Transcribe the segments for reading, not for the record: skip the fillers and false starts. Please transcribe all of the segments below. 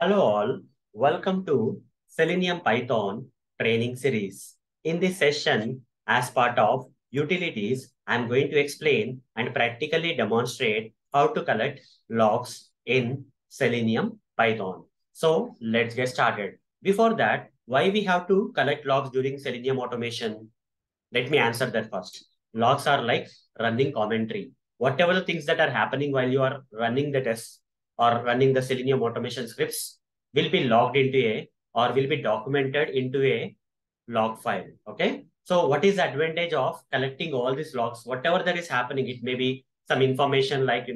Hello all, welcome to Selenium Python training series. In this session, as part of utilities, I'm going to explain and practically demonstrate how to collect logs in Selenium Python. So let's get started. Before that, why we have to collect logs during Selenium automation? Let me answer that first. Logs are like running commentary. Whatever the things that are happening while you are running the tests or running the Selenium automation scripts will be logged into a or will be documented into a log file. Okay. So what is the advantage of collecting all these logs? Whatever that is happening, it may be some information like,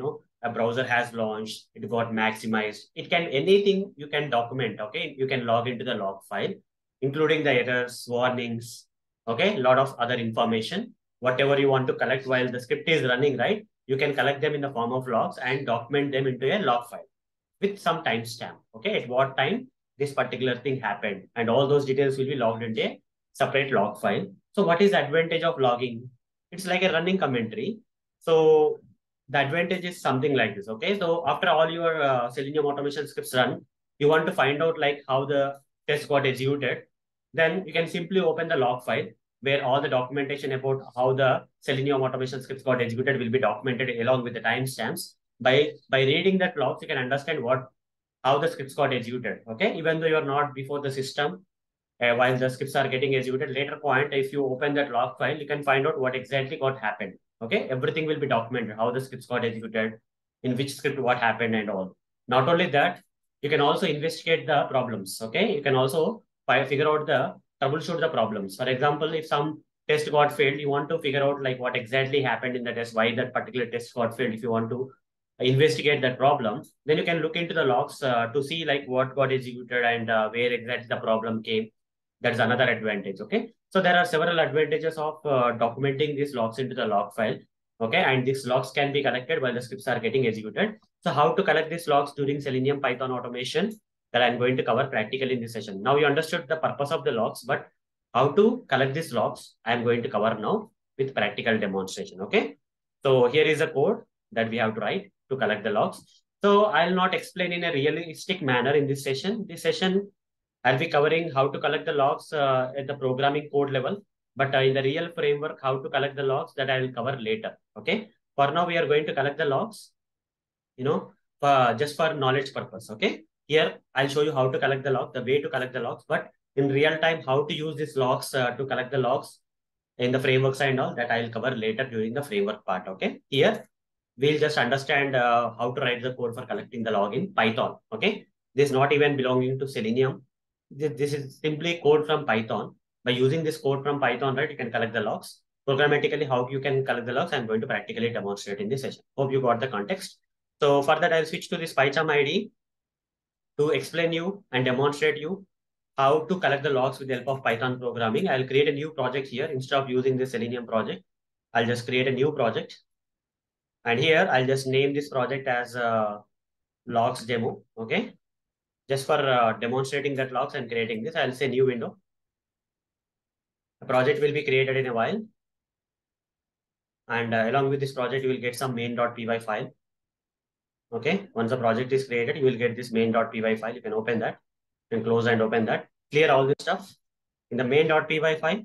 a browser has launched, it got maximized. It can anything you can document. Okay. You can log into the log file, including the errors, warnings, okay, a lot of other information, whatever you want to collect while the script is running, right? You can collect them in the form of logs and document them into a log file with some timestamp. Okay, at what time this particular thing happened, and all those details will be logged into a separate log file. So what is the advantage of logging? It's like a running commentary. So the advantage is something like this. Okay, so after all your Selenium automation scripts run, you want to find out like how the test got executed. Then you can simply open the log file where all the documentation about how the Selenium automation scripts got executed will be documented along with the timestamps. By reading that logs, you can understand what how the scripts got executed. Okay, even though you are not before the system, while the scripts are getting executed, later point, if you open that log file, you can find out what exactly got happened. Okay, everything will be documented, how the scripts got executed, in which script what happened and all. Not only that, you can also investigate the problems. Okay, you can also figure out the troubleshoot the problems. For example, if some test got failed, you want to figure out like what exactly happened in the test, why that particular test got failed. If you want to investigate that problem, then you can look into the logs to see like what got executed and where exactly the problem came. That's another advantage. Okay. So there are several advantages of documenting these logs into the log file. Okay. And these logs can be collected while the scripts are getting executed. So how to collect these logs during Selenium Python automation that I'm going to cover practically in this session. Now you understood the purpose of the logs, but how to collect these logs, I'm going to cover now with practical demonstration. Okay. So here is a code that we have to write to collect the logs. So I'll not explain in a realistic manner in this session. This session I'll be covering how to collect the logs at the programming code level, but in the real framework, how to collect the logs that I will cover later. Okay. For now, we are going to collect the logs, you know, just for knowledge purpose. Okay. Here, I'll show you how to collect the log, the way to collect the logs, but in real time, how to use these logs to collect the logs in the frameworks and all that I'll cover later during the framework part. Okay. Here, we'll just understand how to write the code for collecting the log in Python. Okay. This is not even belonging to Selenium. This is simply code from Python. By using this code from Python, right, you can collect the logs. Programmatically, how you can collect the logs, I'm going to practically demonstrate in this session. Hope you got the context. So for that, I'll switch to this PyCharm ID to explain you and demonstrate you how to collect the logs with the help of Python programming. I'll create a new project here. Instead of using the Selenium project, I'll just create a new project. And here, I'll just name this project as logs demo. Okay. Just for demonstrating that logs and creating this, I'll say new window. A project will be created in a while. And along with this project, you will get some main.py file. Okay. Once the project is created, you will get this main.py file. You can open that and close and open that. Clear all this stuff. In the main.py file,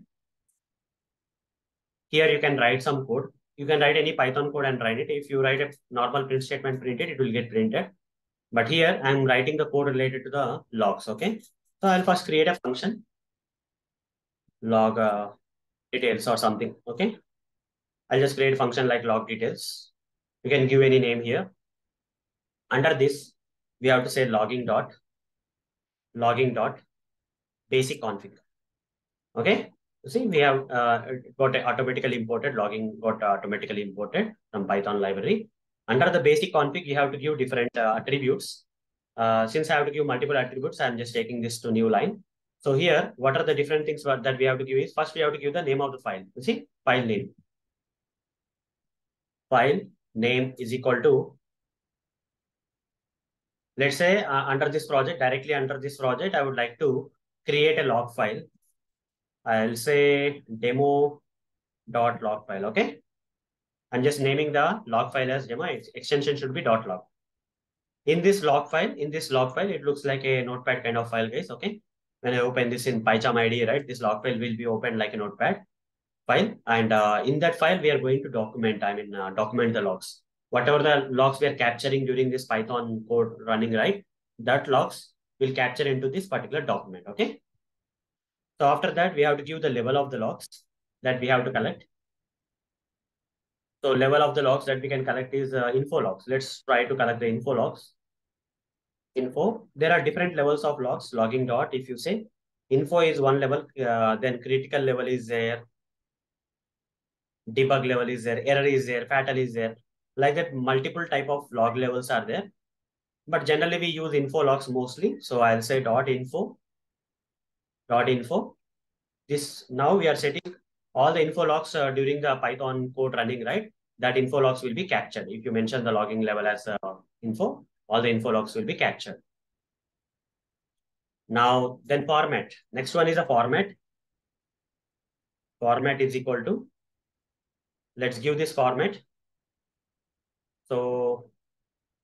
here you can write some code. You can write any Python code and write it. If you write a normal print statement printed, it will get printed. But here I'm writing the code related to the logs. Okay. So I'll first create a function log details or something. Okay. I'll just create a function like log details. You can give any name here. Under this, we have to say logging dot basic config. Okay. You see, we have got automatically imported, logging got automatically imported from Python library. Under the basic config, you have to give different attributes. Since I have to give multiple attributes, I'm just taking this to new line. So here, what are the different things that we have to give is, first we have to give the name of the file. You see, file name. File name is equal to, let's say under this project, directly under this project, I would like to create a log file. I'll say demo.log file. Okay. I'm just naming the log file as demo. Its extension should be .log. In this log file, it looks like a notepad kind of file, guys. Okay. When I open this in PyCharm IDE, right, this log file will be opened like a notepad file. And in that file, we are going to document the logs. Whatever the logs we are capturing during this Python code running, right, that logs will capture into this particular document. Okay. So after that, we have to give the level of the logs that we have to collect. So level of the logs that we can collect is info logs. Let's try to collect the info logs. Info. There are different levels of logs. Logging dot, if you say, info is one level, then critical level is there, debug level is there, error is there, fatal is there. Like that, multiple type of log levels are there. But generally we use info logs mostly. So I'll say dot info. This now we are setting all the info logs during the Python code running, right? That info logs will be captured. If you mention the logging level as info, all the info logs will be captured. Now, then format. Next one is a format. Format is equal to, let's give this format. So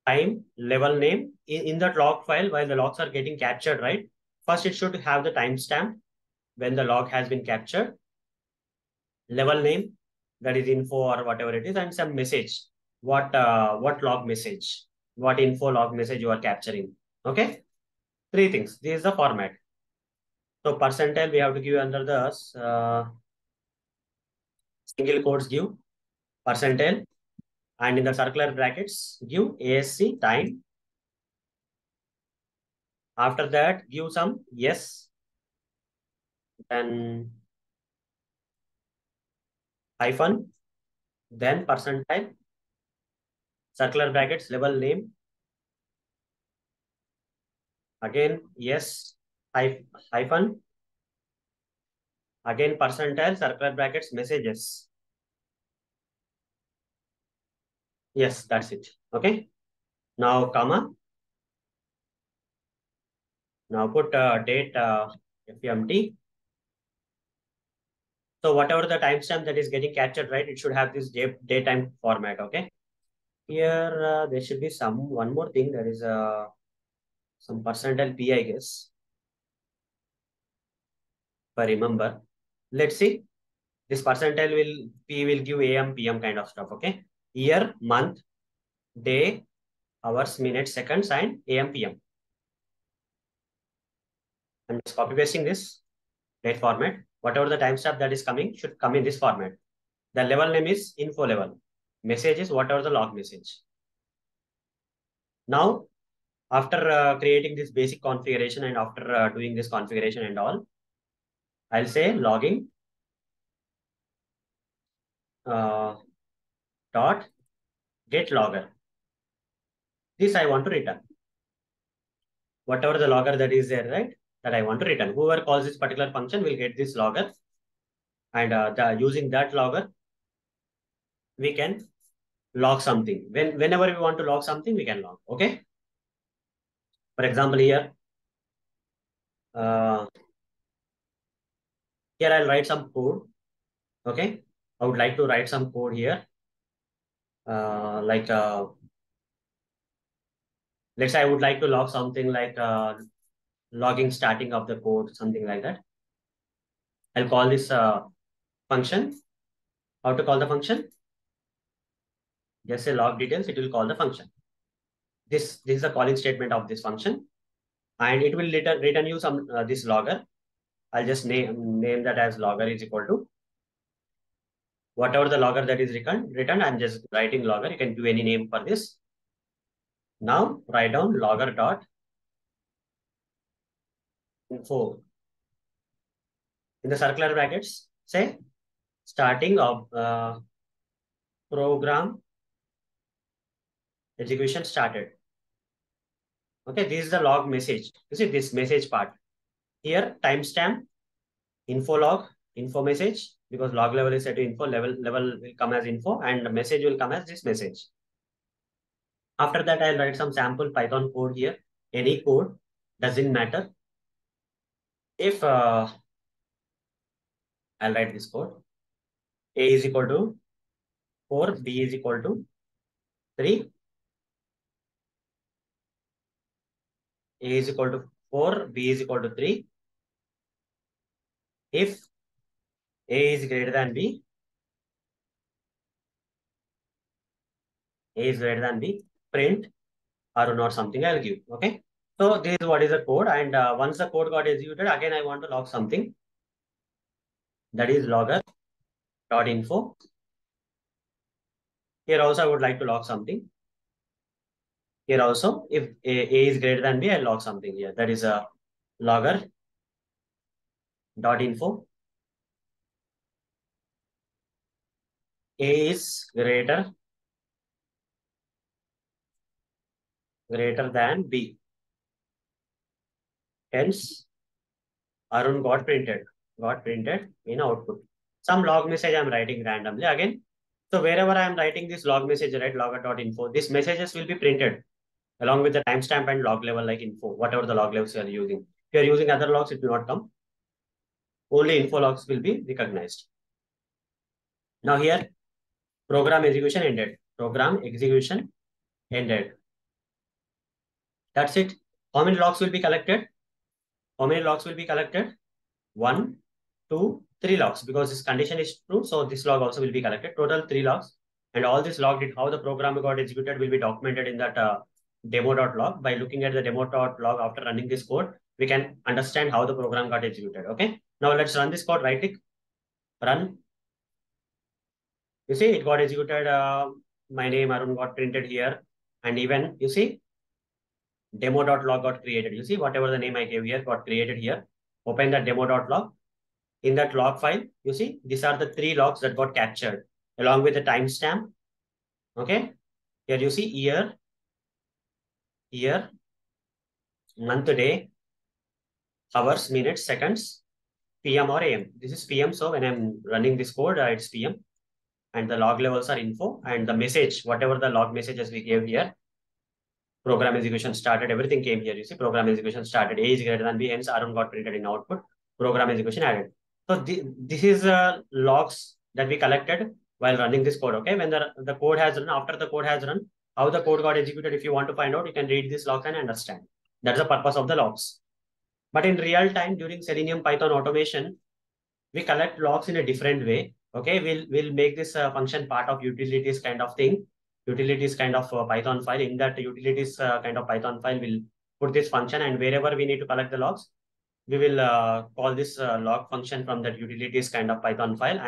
time, level name in that log file while the logs are getting captured, right? First, it should have the timestamp when the log has been captured, level name, that is info or whatever it is, and some message. What log message, what info log message you are capturing. Okay, three things. This is the format. So percentile we have to give under the single quotes give percentile, and in the circular brackets give ASC time. After that, give some yes, then hyphen, then percentile, circular brackets, level name, again yes, hyphen, again percentile, circular brackets, messages. Yes, that's it. Okay. Now comma. Now put date FMT. So whatever the timestamp that is getting captured, right, it should have this daytime format. Okay. Here there should be some one more thing. There is some percentile P, I guess. If I remember. Let's see. This percentile will P will give AM, PM kind of stuff. Okay. Year, month, day, hours, minutes, seconds, and AM, PM. I'm just copy pasting this date format. Whatever the timestamp that is coming should come in this format. The level name is info level. Message is whatever the log message. Now, after creating this basic configuration and after doing this configuration and all, I'll say logging uh, dot get logger. This I want to return. Whatever the logger that is there, right? That I want to return. Whoever calls this particular function will get this logger. And using that logger, we can log something. Whenever we want to log something, we can log. Okay. For example, uh, here I'll write some code. Okay. I would like to write some code here. Like let's say I would like to log something like logging starting of the code, something like that. I'll call this function. How to call the function? Just say log details, it will call the function. This is the calling statement of this function. And it will return you some this logger. I'll just name that as logger is equal to whatever the logger that is returned. I'm just writing logger. You can do any name for this. Now write down logger dot info in the circular brackets. Say starting of program execution started. Okay, this is the log message. You see this message part. Here, timestamp, info log, info message, because log level is set to info, level will come as info, and the message will come as this message. After that, I'll write some sample Python code here. Any code, doesn't matter. If I'll write this code, A is equal to 4, B is equal to 3, A is equal to 4, B is equal to 3. If A is greater than B, A is greater than B, print or not something I'll give. Okay. So this is what is the code. And once the code got executed, again I want to log something. That is logger.info. Here also I would like to log something. Here also, if A is greater than B, I'll log something here. That is a logger.info. A is greater than B. Hence, Arun got printed in output. Some log message I'm writing randomly again. So wherever I'm writing this log message, right, logger.info, these messages will be printed along with the timestamp and log level like info, whatever the log levels you are using. If you are using other logs, it will not come. Only info logs will be recognized. Now here, program execution ended. Program execution ended. That's it. How many logs will be collected? How many logs will be collected? 1, 2, 3 logs because this condition is true. So this log also will be collected. Total 3 logs. And all this log did how the program got executed will be documented in that demo.log. By looking at the demo.log after running this code, we can understand how the program got executed. Okay. Now let's run this code. Right click, run. You see it got executed. My name Arun got printed here. And even you see demo.log got created. You see whatever the name I gave here got created here. Open the demo.log. In that log file, you see, these are the 3 logs that got captured along with the timestamp. Okay. Here you see year, month, day, hours, minutes, seconds, PM or AM. This is PM. So when I'm running this code, it's PM. And the log levels are info. And the message, whatever the log messages we gave here, program execution started, everything came here. You see, program execution started. A is greater than B, hence Arun got printed in output. Program execution added. So this is logs that we collected while running this code. Okay, when the code has run, after the code has run, how the code got executed. If you want to find out, you can read these logs and understand. That's the purpose of the logs. But in real time, during Selenium Python automation, we collect logs in a different way. Okay, we'll make this function part of utilities kind of thing. Utilities kind of Python file. In that utilities kind of Python file, we'll put this function, and wherever we need to collect the logs, we will call this log function from that utilities kind of Python file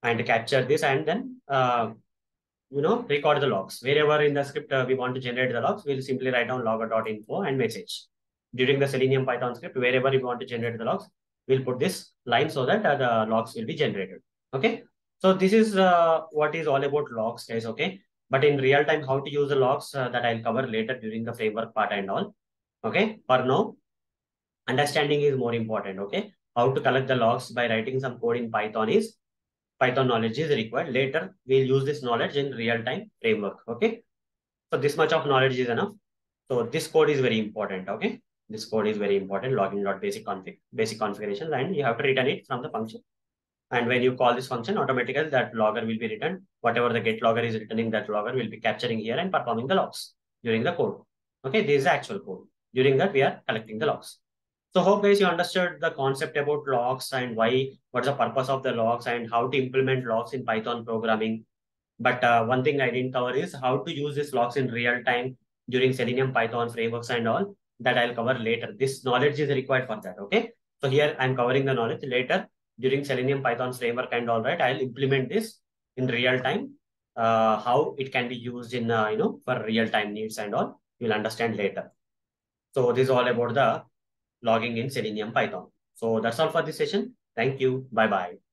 and capture this, and then record the logs. Wherever in the script we want to generate the logs, we'll simply write down logger.info and message. During the Selenium Python script, wherever we want to generate the logs, we'll put this line so that the logs will be generated. Okay. So this is what is all about logs, guys. Okay. But in real time, how to use the logs that I'll cover later during the framework part and all. Okay. For now, understanding is more important. Okay. How to collect the logs by writing some code in Python knowledge is required. Later, we'll use this knowledge in real-time framework. Okay. So this much of knowledge is enough. So this code is very important. Okay. This code is very important. Login.basic config, basic configuration, and you have to return it from the function. And when you call this function, automatically that logger will be returned. Whatever the get logger is returning, that logger will be capturing here and performing the logs during the code. Okay. This is the actual code. During that, we are collecting the logs. So hope guys you understood the concept about logs and what's the purpose of the logs and how to implement logs in Python programming. But one thing I didn't cover is how to use these logs in real time during Selenium Python frameworks and all that I'll cover later. This knowledge is required for that. Okay. So here I'm covering the knowledge later during Selenium Python framework and all right. I'll implement this in real time. How it can be used in for real time needs and all. You'll understand later. So this is all about the logging in Selenium Python. So that's all for this session. Thank you. Bye bye.